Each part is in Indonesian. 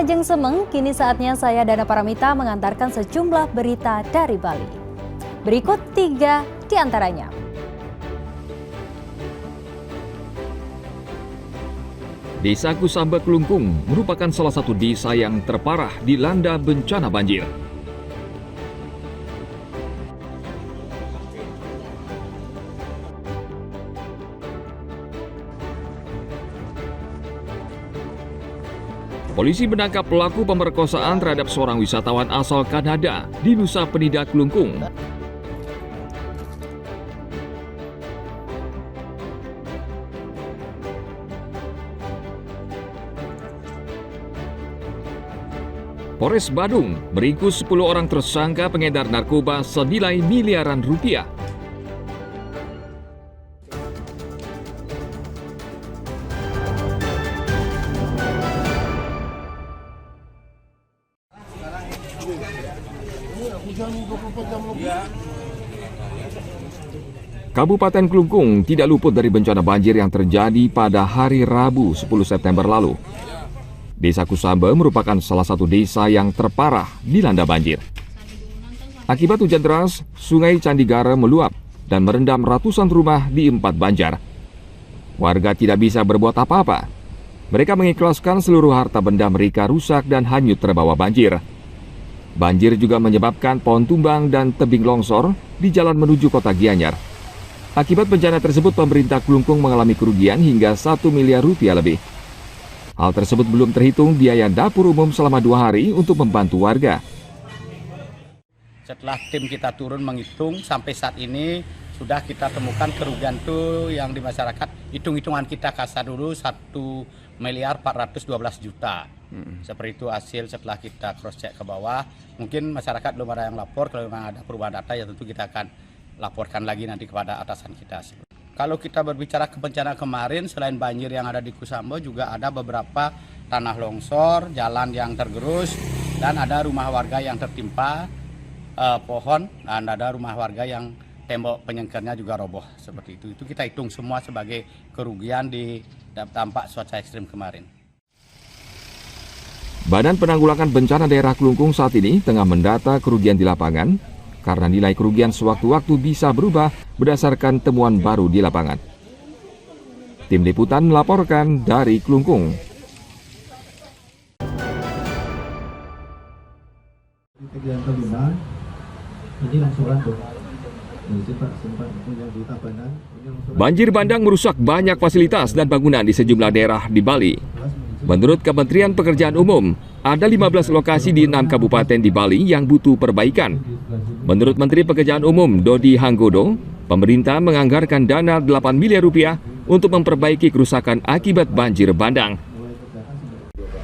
Ajeng Semeng, kini saatnya saya Dana Paramita mengantarkan sejumlah berita dari Bali. Berikut 3 di antaranya. Desa Kusamba Klungkung merupakan salah satu desa yang terparah dilanda bencana banjir. Polisi menangkap pelaku pemerkosaan terhadap seorang wisatawan asal Kanada di Nusa Penida Klungkung. Polres Badung meringkus 10 orang tersangka pengedar narkoba senilai miliaran rupiah. Kabupaten Klungkung tidak luput dari bencana banjir yang terjadi pada hari Rabu 10 September lalu. Desa Kusamba merupakan salah satu desa yang terparah dilanda banjir. Akibat hujan deras, Sungai Candigara meluap dan merendam ratusan rumah di 4 banjar. Warga tidak bisa berbuat apa-apa. Mereka mengikhlaskan seluruh harta benda mereka rusak dan hanyut terbawa banjir. Banjir juga menyebabkan pohon tumbang dan tebing longsor di jalan menuju kota Gianyar. Akibat bencana tersebut, pemerintah Klungkung mengalami kerugian hingga 1 miliar rupiah lebih. Hal tersebut belum terhitung biaya dapur umum selama 2 hari untuk membantu warga. Setelah tim kita turun menghitung, sampai saat ini sudah kita temukan kerugian itu yang di masyarakat. Hitung-hitungan kita kasar dulu 1 miliar 412 juta. Seperti itu hasil setelah kita cross check ke bawah. Mungkin masyarakat belum ada yang lapor, kalau memang ada perubahan data ya tentu kita akan laporkan lagi nanti kepada atasan kita. Kalau kita berbicara ke bencana kemarin, selain banjir yang ada di Kusamba juga ada beberapa tanah longsor, jalan yang tergerus, dan ada rumah warga yang tertimpa pohon, dan ada rumah warga yang tembok penyengkernya juga roboh seperti itu. Itu kita hitung semua sebagai kerugian di dampak cuaca ekstrim kemarin. Badan Penanggulangan Bencana Daerah Klungkung saat ini tengah mendata kerugian di lapangan, karena nilai kerugian sewaktu-waktu bisa berubah berdasarkan temuan baru di lapangan. Tim Liputan melaporkan dari Klungkung. Banjir bandang merusak banyak fasilitas dan bangunan di sejumlah daerah di Bali. Menurut Kementerian Pekerjaan Umum, ada 15 lokasi di 6 kabupaten di Bali yang butuh perbaikan. Menurut Menteri Pekerjaan Umum Dodi Hanggodo, pemerintah menganggarkan dana 8 miliar rupiah untuk memperbaiki kerusakan akibat banjir bandang.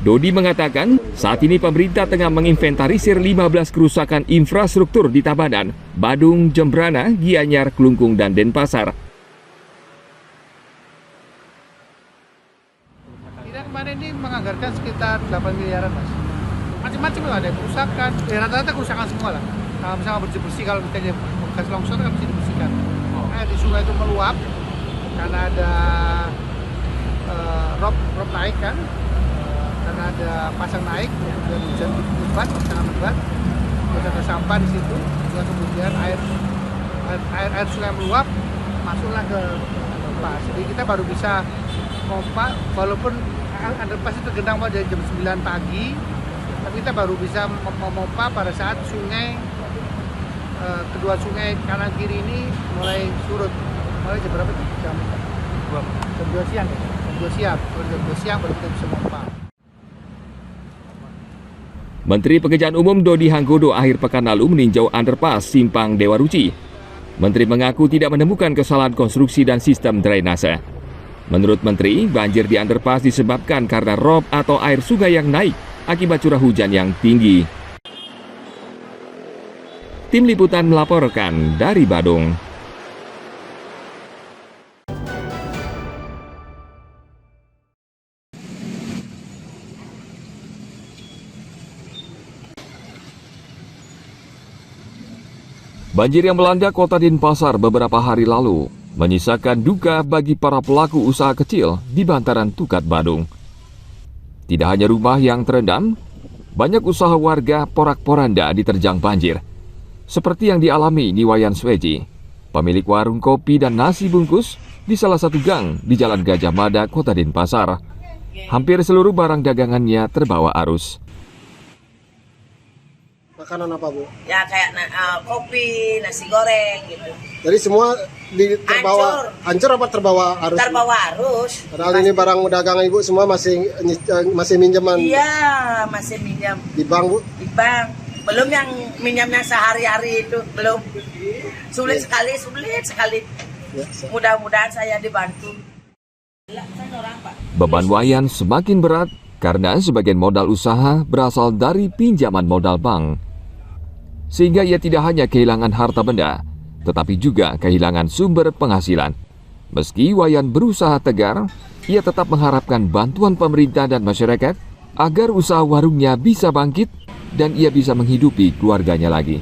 Dodi mengatakan, saat ini pemerintah tengah menginventarisir 15 kerusakan infrastruktur di Tabanan, Badung, Jembrana, Gianyar, Klungkung, dan Denpasar. Kemarin ini menganggarkan sekitar 8 miliaran, Mas. Macam-macam lah, ada kerusakan, rata-rata kerusakan semua lah. Kalau misalnya bersih-bersih, kalau kita bekas longsor kan mesti dibersihkan. Nah, di sungai itu meluap karena ada rob naik kan, karena ada pasang naik dan hujan lebat, sangat lebat. Terus ada sampah di situ, dan kemudian air sungai meluap masuklah ke pas. Jadi kita baru bisa pompa, walaupun underpass itu tergenang pada jam 9 pagi, tapi kita baru bisa memompa pada saat sungai, kedua sungai kanan kiri ini mulai surut. Mulai jam berapa itu? Jam 2 siang ya? Jam 2 siang baru kita bisa memompa. Menteri Pekerjaan Umum Dodi Hanggodo akhir pekan lalu meninjau underpass Simpang Dewa Ruci. Menteri mengaku tidak menemukan kesalahan konstruksi dan sistem drainase. Menurut Menteri, banjir di underpass disebabkan karena rob atau air sungai yang naik akibat curah hujan yang tinggi. Tim Liputan melaporkan dari Badung. Banjir yang melanda kota Denpasar beberapa hari lalu menyisakan duka bagi para pelaku usaha kecil di bantaran Tukat Badung. Tidak hanya rumah yang terendam, banyak usaha warga porak-poranda diterjang banjir. Seperti yang dialami Niwayan Sweji, pemilik warung kopi dan nasi bungkus di salah satu gang di Jalan Gajah Mada, Kota Denpasar. Hampir seluruh barang dagangannya terbawa arus. Makanan apa, Bu? Ya kayak kopi, nasi goreng gitu. Jadi semua terbawa hancur apa terbawa arus? Terbawa arus. Padahal ini barang dagangan Ibu semua masih minjaman. Iya, masih minjam Di bank, Bu? di bank. Belum yang minjamnya sehari-hari itu, belum. Sulit sekali. Ya, Mudah-mudahan saya dibantu. Beban Wayan semakin berat karena sebagian modal usaha berasal dari pinjaman modal bank. Sehingga ia tidak hanya kehilangan harta benda, tetapi juga kehilangan sumber penghasilan. Meski Wayan berusaha tegar, ia tetap mengharapkan bantuan pemerintah dan masyarakat agar usaha warungnya bisa bangkit dan ia bisa menghidupi keluarganya lagi.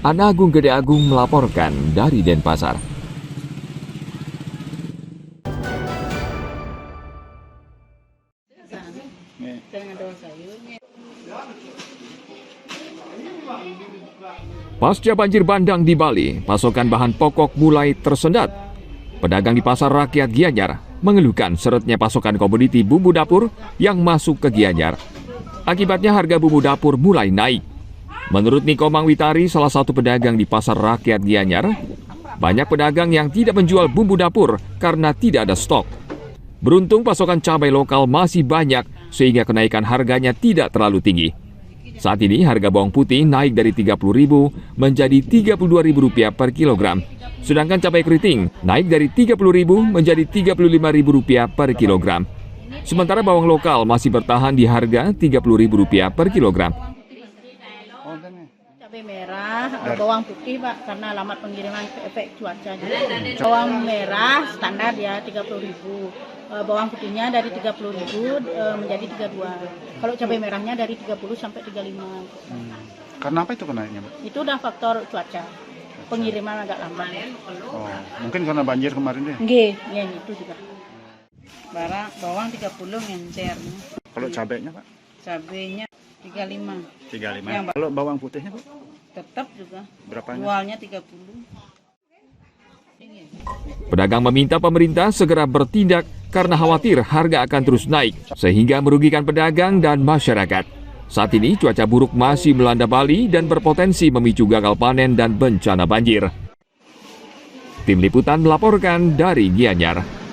Ana Agung Gede Agung melaporkan dari Denpasar. Pasca banjir bandang di Bali, pasokan bahan pokok mulai tersendat. Pedagang di pasar rakyat Gianyar mengeluhkan seretnya pasokan komoditi bumbu dapur yang masuk ke Gianyar. Akibatnya harga bumbu dapur mulai naik. Menurut Niko Mangwitari, salah satu pedagang di pasar rakyat Gianyar, banyak pedagang yang tidak menjual bumbu dapur karena tidak ada stok. Beruntung pasokan cabai lokal masih banyak sehingga kenaikan harganya tidak terlalu tinggi. Saat ini harga bawang putih naik dari Rp30.000 menjadi Rp32.000 per kilogram. Sedangkan cabai keriting naik dari Rp30.000 menjadi Rp35.000 per kilogram. Sementara bawang lokal masih bertahan di harga Rp30.000 per kilogram. Cabai merah, bawang putih Pak, karena alamat pengiriman efek cuaca. Bawang merah standar ya 30.000. Bawang putihnya dari 30.000 menjadi 32. Kalau cabai merahnya dari 30 sampai 35. Karena apa itu kenaikannya, Mbak? Itu udah faktor cuaca. Pengiriman agak lambat. Oh, mungkin karena banjir kemarin deh. Nggih, ya itu juga. Bawang 30 ngencer. Kalau cabainya, Pak? Cabainya 35. 35. Kalau bawang putihnya, Pak? Tetap juga. Berapanya? Jualnya 30. Pedagang meminta pemerintah segera bertindak karena khawatir harga akan terus naik sehingga merugikan pedagang dan masyarakat. Saat ini cuaca buruk masih melanda Bali dan berpotensi memicu gagal panen dan bencana banjir. Tim Liputan melaporkan dari Gianyar.